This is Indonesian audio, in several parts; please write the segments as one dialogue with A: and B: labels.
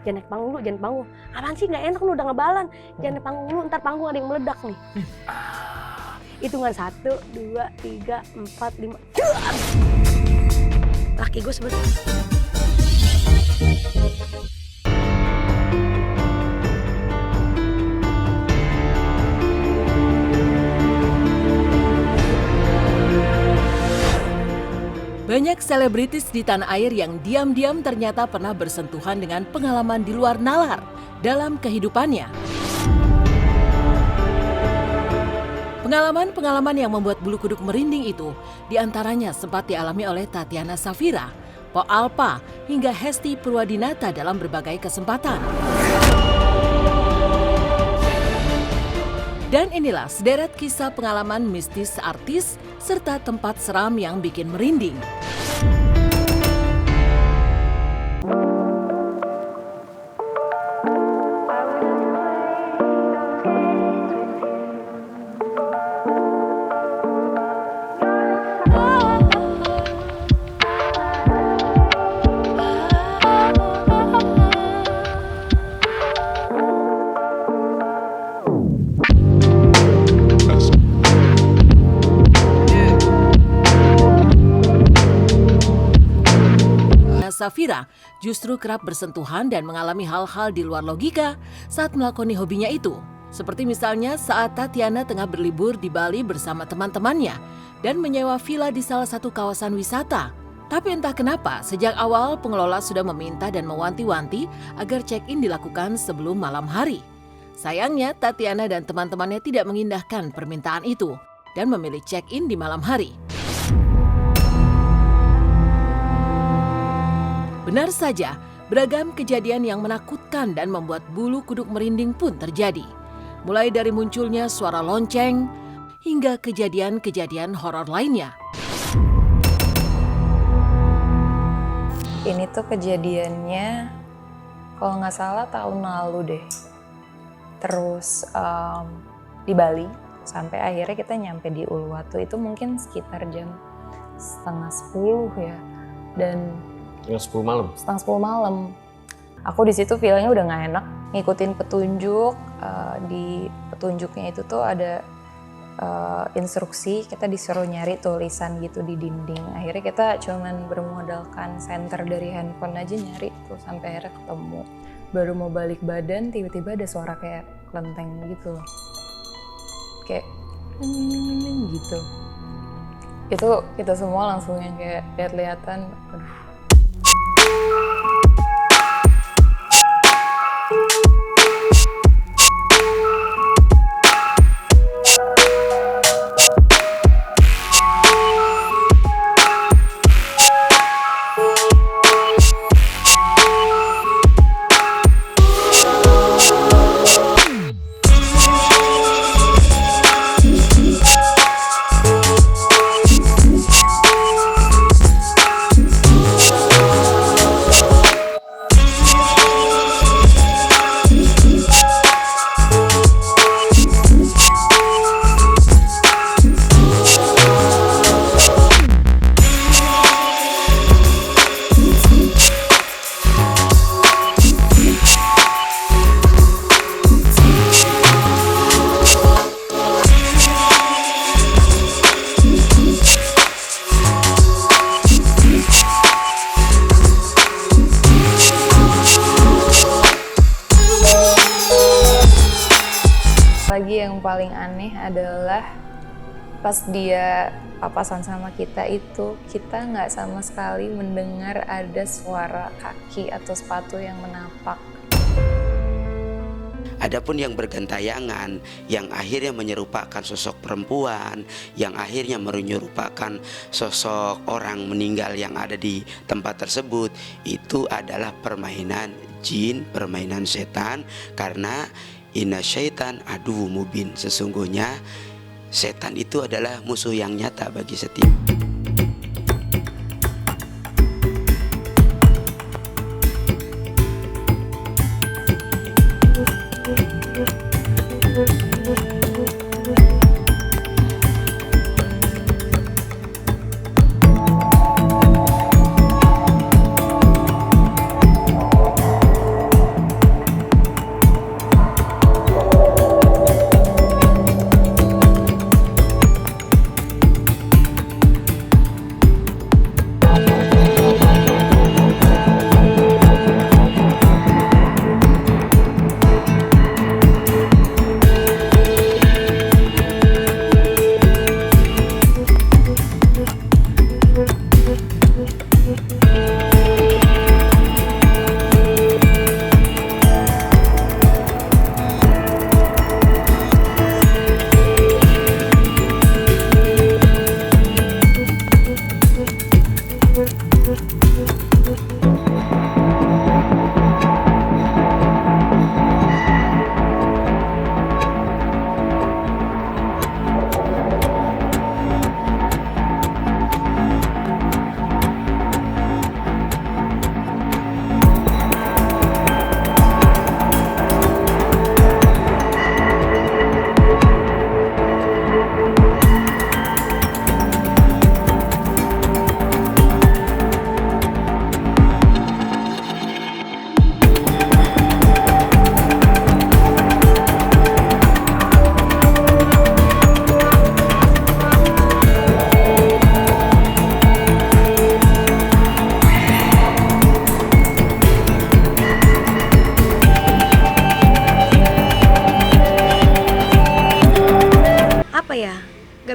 A: jangan naik panggung dulu, jangan naik panggung. Apaan sih nggak enak lu udah ngebalan, jangan naik panggung dulu, ntar panggung ada yang meledak nih. Hitungan 1, 2, 3, 4, 5. Laki gue sebenarnya.
B: Banyak selebritis di tanah air yang diam-diam ternyata pernah bersentuhan dengan pengalaman di luar nalar dalam kehidupannya. Pengalaman-pengalaman yang membuat bulu kuduk merinding itu diantaranya sempat dialami oleh Tatiana Shafira, Po Alpa, hingga Hesti Purwadinata dalam berbagai kesempatan. Dan inilah sederet kisah pengalaman mistis artis serta tempat seram yang bikin merinding. Shafira justru kerap bersentuhan dan mengalami hal-hal di luar logika saat melakoni hobinya itu. Seperti misalnya saat Tatiana tengah berlibur di Bali bersama teman-temannya dan menyewa villa di salah satu kawasan wisata. Tapi entah kenapa sejak awal pengelola sudah meminta dan mewanti-wanti agar check-in dilakukan sebelum malam hari. Sayangnya Tatiana dan teman-temannya tidak mengindahkan permintaan itu dan memilih check-in di malam hari. Benar saja, beragam kejadian yang menakutkan dan membuat bulu kuduk merinding pun terjadi. Mulai dari munculnya suara lonceng, hingga kejadian-kejadian horor lainnya.
C: Ini tuh kejadiannya, kalau nggak salah tahun lalu deh. Terus di Bali, sampai akhirnya kita nyampe di Uluwatu, itu mungkin sekitar jam 9:30 ya. Dan
D: Setengah 10 malam.
C: setengah 10 malam. Aku di situ feelnya udah nggak enak, ngikutin petunjuk. Di petunjuknya itu tuh ada instruksi, kita disuruh nyari tulisan gitu di dinding. Akhirnya kita cuman bermodalkan senter dari handphone aja nyari tuh sampai akhirnya ketemu. Baru mau balik badan, tiba-tiba ada suara kayak kelenteng gitu loh. Kayak gitu. Itu kita semua langsung yang kayak lihat-lihatan, aduh. Lagi yang paling aneh adalah pas dia papasan sama kita itu, kita nggak sama sekali mendengar ada suara kaki atau sepatu yang menapak.
E: Adapun yang bergentayangan, yang akhirnya menyerupakan sosok perempuan, yang akhirnya menyerupakan sosok orang meninggal yang ada di tempat tersebut, itu adalah permainan jin, permainan setan, karena inna syaitan aduwwum mubin, sesungguhnya setan itu adalah musuh yang nyata bagi setiap.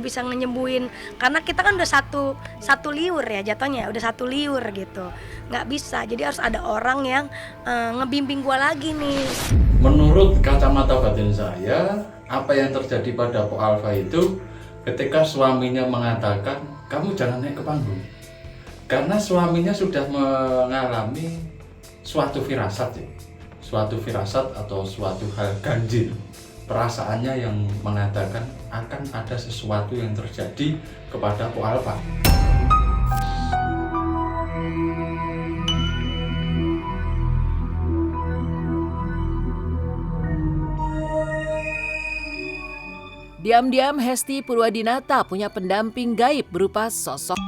A: bisa ngenyembuhin, karena kita kan udah satu liur ya jatuhnya, udah satu liur gitu, nggak bisa. Jadi harus ada orang yang ngebimbing gue lagi nih.
D: Menurut kacamata batin saya, apa yang terjadi pada Po Alfa itu ketika suaminya mengatakan kamu jangan naik ke panggung, karena suaminya sudah mengalami suatu firasat ya, suatu firasat atau suatu hal ganjil. Perasaannya yang mengatakan akan ada sesuatu yang terjadi kepada Po Alfa.
B: Diam-diam Hesti Purwadinata punya pendamping gaib berupa sosok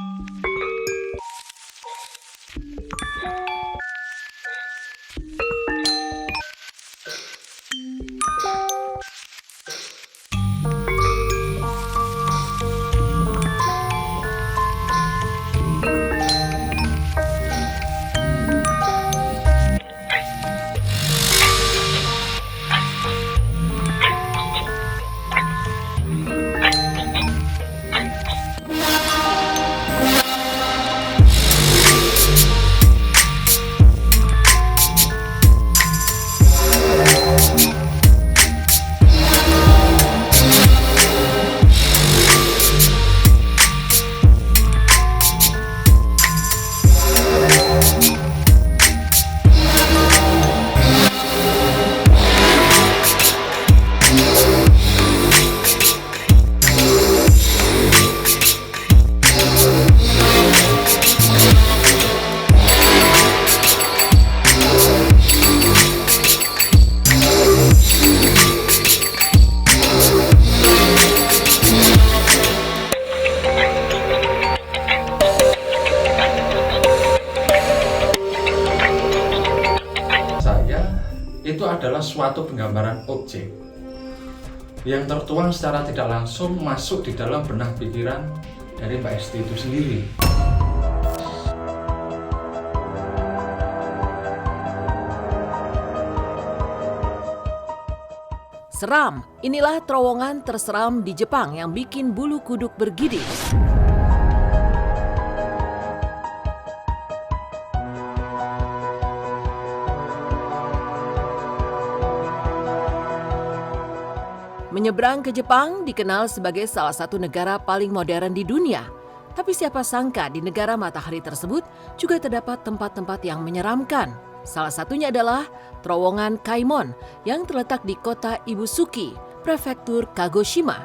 D: itu adalah suatu penggambaran objek yang tertuang secara tidak langsung masuk di dalam benak pikiran dari Mbak Hesti itu sendiri.
B: seram. Inilah terowongan terseram di Jepang yang bikin bulu kuduk bergidik. Menyeberang ke Jepang dikenal sebagai salah satu negara paling modern di dunia. Tapi siapa sangka di negara matahari tersebut juga terdapat tempat-tempat yang menyeramkan. Salah satunya adalah terowongan Kaimon yang terletak di kota Ibusuki, prefektur Kagoshima.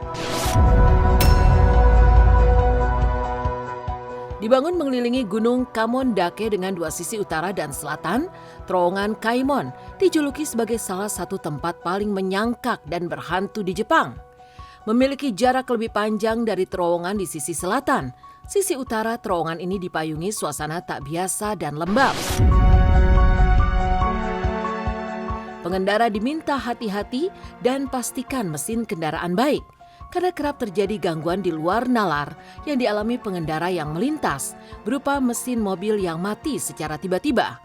B: Dibangun mengelilingi gunung Kamondake dengan dua sisi utara dan selatan, terowongan Kaimon dijuluki sebagai salah satu tempat paling menyangkak dan berhantu di Jepang. Memiliki jarak lebih panjang dari terowongan di sisi selatan, sisi utara terowongan ini dipayungi suasana tak biasa dan lembab. Pengendara diminta hati-hati dan pastikan mesin kendaraan baik, karena kerap terjadi gangguan di luar nalar yang dialami pengendara yang melintas, berupa mesin mobil yang mati secara tiba-tiba.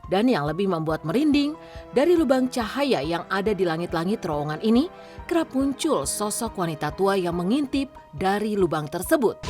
B: Dan yang lebih membuat merinding, dari lubang cahaya yang ada di langit-langit terowongan ini, kerap muncul sosok wanita tua yang mengintip dari lubang tersebut.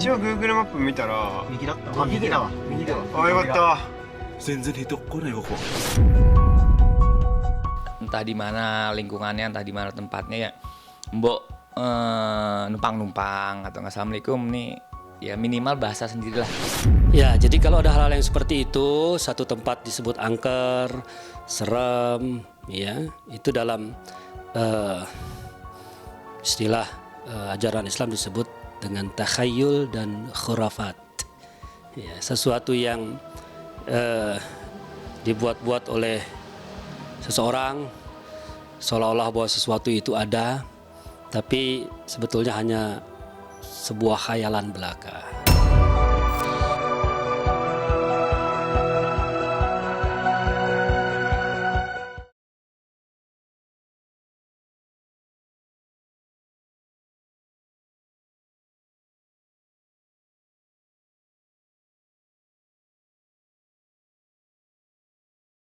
F: Google Map 見たら右だった。右だわ。右だわ。あ、よかった。全然hidupこないここ。
G: Entah di mana lingkungannya, entah di mana tempatnya ya. Mbok numpang-numpang atau assalamualaikum nih ya minimal bahasa sendirilah.
H: Ya, jadi kalau ada hal-hal yang seperti itu, satu tempat disebut angker, serem, ya, itu dalam istilah ajaran Islam disebut dengan takhayul dan khurafat. Ya, sesuatu yang dibuat-buat oleh seseorang seolah-olah bahwa sesuatu itu ada, tapi sebetulnya hanya sebuah khayalan belaka.